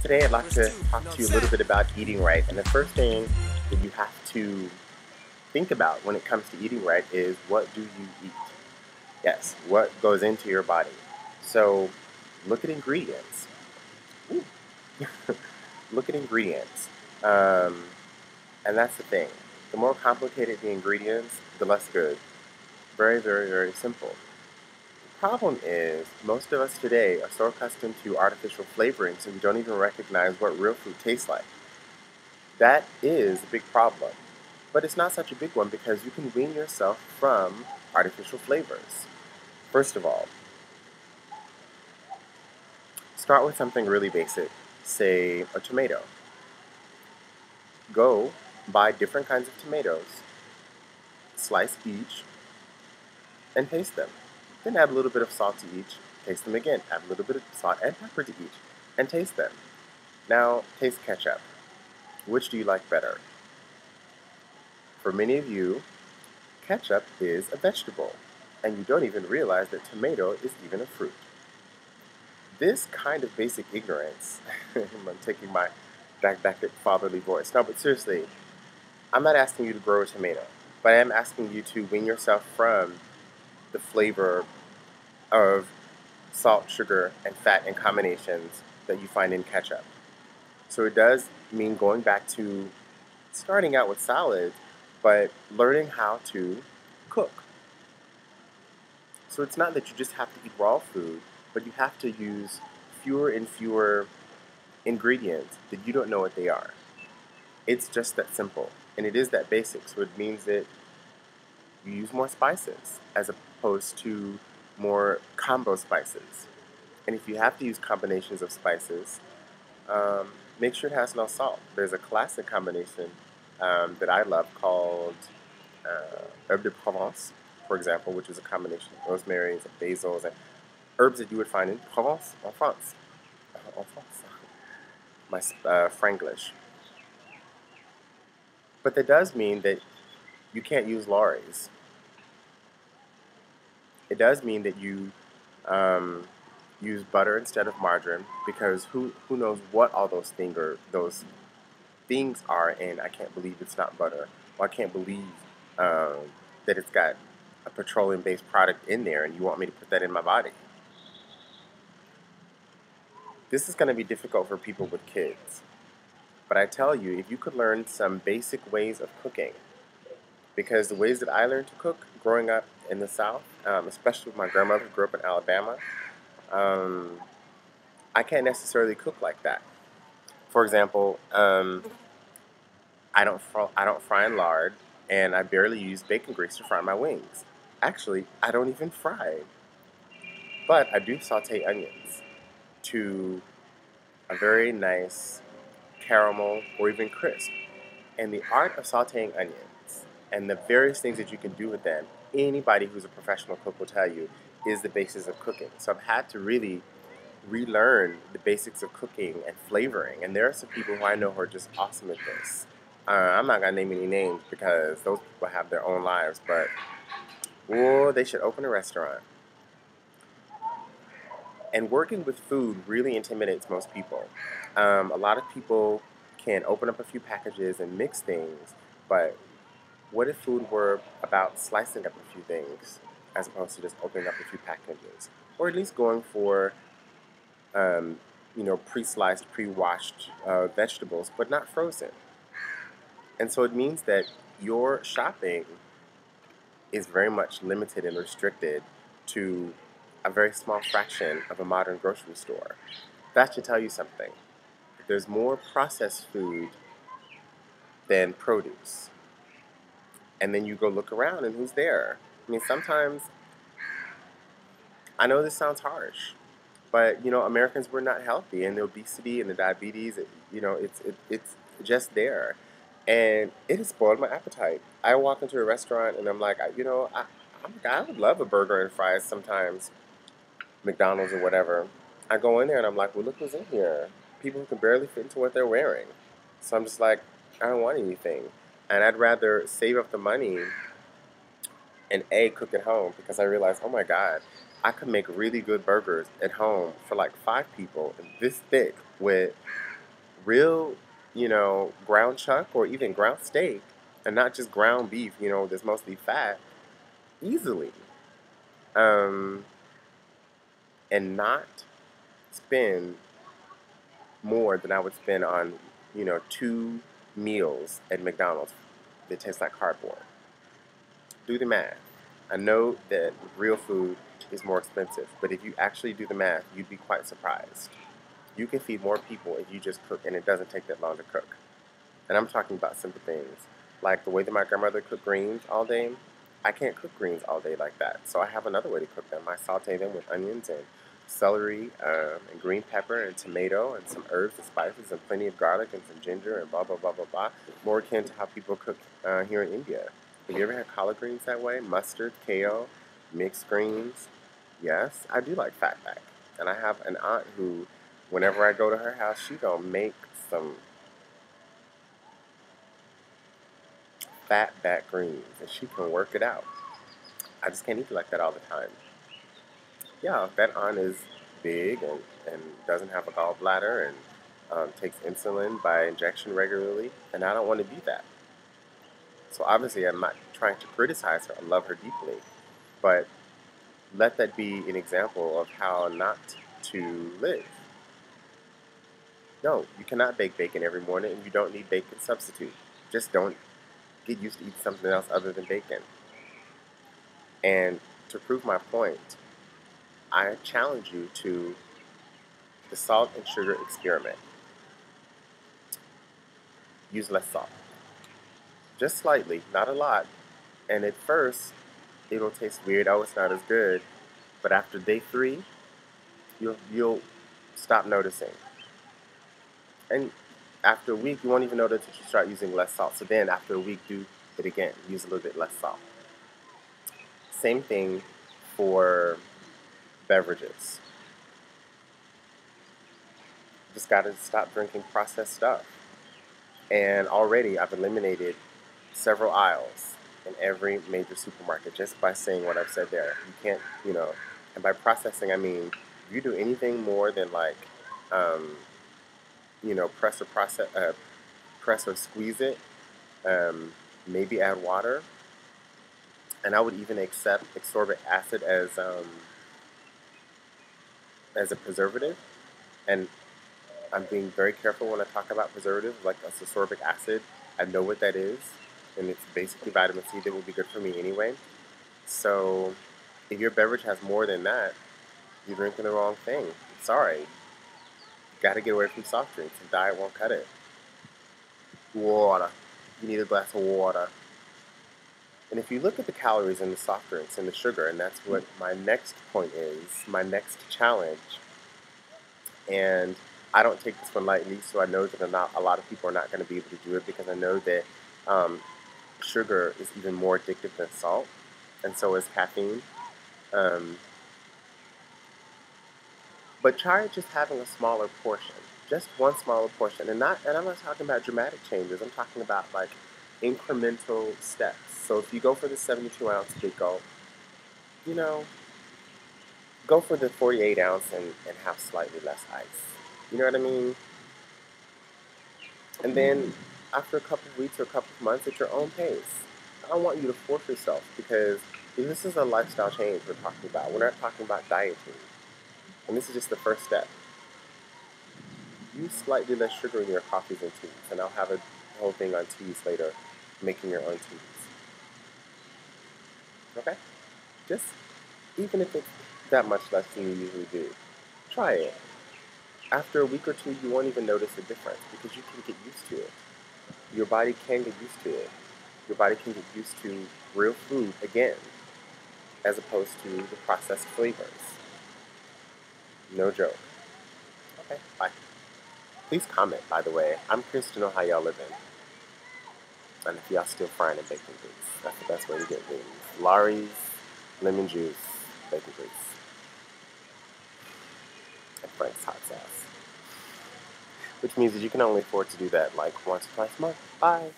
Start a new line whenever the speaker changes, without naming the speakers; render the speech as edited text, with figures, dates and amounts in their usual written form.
Today I'd like to talk to you a little bit about eating right. And the first thing that you have to think about when it comes to eating right is, what do you eat? Yes, what goes into your body. So look at ingredients. Ooh. Look at ingredients. Um, and that's the thing. The more complicated the ingredients, the less good. Very, very, very simple. The problem is, most of us today are so accustomed to artificial flavorings that we don't even recognize what real food tastes like. That is a big problem. But it's not such a big one because you can wean yourself from artificial flavors. First of all, start with something really basic, say a tomato. Go buy different kinds of tomatoes, slice each, and taste them. Then add a little bit of salt to each, taste them again, add a little bit of salt and pepper to each, and taste them. Now, taste ketchup. Which do you like better? For many of you, ketchup is a vegetable, and you don't even realize that tomato is even a fruit. This kind of basic ignorance, I'm taking my back fatherly voice. No, but seriously, I'm not asking you to grow a tomato, but I am asking you to wean yourself from the flavor of salt, sugar, and fat in combinations that you find in ketchup. So it does mean going back to starting out with salads, but learning how to cook. So it's not that you just have to eat raw food, but you have to use fewer and fewer ingredients that you don't know what they are. It's just that simple, and it is that basic. So it means that you use more spices as opposed to more combo spices. And if you have to use combinations of spices, make sure it has no salt. There's a classic combination that I love called herbe de Provence, for example, which is a combination of rosemary and basils and herbs that you would find in Provence, en France. En France. My Franglish. But that does mean that you can't use Laurie's. It does mean that you use butter instead of margarine, because who knows what all those things are, and I can't believe it's not butter. Or I can't believe that it's got a petroleum-based product in there, and you want me to put that in my body. This is going to be difficult for people with kids. But I tell you, if you could learn some basic ways of cooking, because the ways that I learned to cook growing up in the South, especially with my grandmother who grew up in Alabama, um, I can't necessarily cook like that. For example, I don't fry in lard, and I barely use bacon grease to fry my wings. Actually, I don't even fry, but I do saute onions to a very nice caramel or even crisp. And the art of sauteing onions and the various things that you can do with them, anybody who's a professional cook will tell you, is the basis of cooking. So I've had to really relearn the basics of cooking and flavoring. And there are some people who I know who are just awesome at this. I'm not going to name any names because those people have their own lives, but they should open a restaurant. And working with food really intimidates most people. A lot of people can open up a few packages and mix things, but what if food were about slicing up a few things as opposed to just opening up a few packages? Or at least going for, pre-sliced, pre-washed vegetables, but not frozen. And so it means that your shopping is very much limited and restricted to a very small fraction of a modern grocery store. That should tell you something. There's more processed food than produce. And then you go look around and who's there? I mean, sometimes, I know this sounds harsh, but Americans were not healthy, and the obesity and the diabetes, it's just there. And it has spoiled my appetite. I walk into a restaurant and I'm like, I would love a burger and fries sometimes, McDonald's or whatever. I go in there and I'm like, well, look who's in here. People who can barely fit into what they're wearing. So I'm just like, I don't want anything. And I'd rather save up the money and cook at home, because I realized, oh my God, I could make really good burgers at home for like 5 people, this thick, with real, ground chuck or even ground steak, and not just ground beef, that's mostly fat, easily. Um, and not spend more than I would spend on, 2 meals at McDonald's that taste like cardboard. Do the math. I know that real food is more expensive, but if you actually do the math, you'd be quite surprised. You can feed more people if you just cook, and it doesn't take that long to cook. And I'm talking about simple things, like the way that my grandmother cooked greens all day. I can't cook greens all day like that, so I have another way to cook them. I saute them with onions and celery and green pepper and tomato and some herbs and spices and plenty of garlic and some ginger and blah, blah, blah, blah, blah. More akin to how people cook here in India. Have you ever had collard greens that way? Mustard, kale, mixed greens? Yes, I do like fatback. And I have an aunt who, whenever I go to her house, she gonna make some fatback greens, and she can work it out. I just can't eat it like that all the time. Yeah, that aunt is big and doesn't have a gallbladder and takes insulin by injection regularly, and I don't want to be that. So obviously I'm not trying to criticize her. I love her deeply. But let that be an example of how not to live. No, you cannot bake bacon every morning, and you don't need bacon substitute. Just don't get used to eating something else other than bacon. And to prove my point, I challenge you to the salt and sugar experiment. Use less salt. Just slightly, not a lot. And at first, it'll taste weird. Oh, it's not as good. But after day 3, you'll stop noticing. And after a week, you won't even notice that you start using less salt. So then, after a week, do it again. Use a little bit less salt. Same thing for beverages. Just got to stop drinking processed stuff. And already, I've eliminated several aisles in every major supermarket just by saying what I've said there. You can't, and by processing, I mean, if you do anything more than like, press or squeeze it, maybe add water, and I would even accept ascorbic acid as a preservative. And I'm being very careful when I talk about preservatives, like ascorbic acid. I know what that is, and it's basically vitamin C that will be good for me anyway. So if your beverage has more than that, you're drinking the wrong thing. Sorry. You got to get away from soft drinks. The diet won't cut it. Water. You need a glass of water. And if you look at the calories in the soft drinks and the sugar, and that's what my next point is, my next challenge, and I don't take this one lightly, so I know that a lot of people are not going to be able to do it, because I know that sugar is even more addictive than salt, and so is caffeine. But try just having a smaller portion, just one smaller portion, and I'm not talking about dramatic changes. I'm talking about like incremental steps. So if you go for the 72-ounce big gulp, go for the 48-ounce and have slightly less ice. You know what I mean? And then after a couple of weeks or a couple of months, at your own pace. I don't want you to force yourself, because this is a lifestyle change we're talking about. We're not talking about dieting. And this is just the first step. Use slightly less sugar in your coffees and teas. And I'll have a whole thing on teas later, making your own teas. Okay? Just, even if it's that much less than you usually do, try it. After a week or 2, you won't even notice a difference, because you can get used to it. Your body can get used to it. Your body can get used to real food again, as opposed to the processed flavors. No joke. Okay, bye. Please comment, by the way. I'm curious to know how y'all living. And if y'all still frying and baking grease. That's the best way to get wings. Lawry's, lemon juice, bacon grease. And Frank's hot sauce. Which means that you can only afford to do that like once or twice a month. Bye.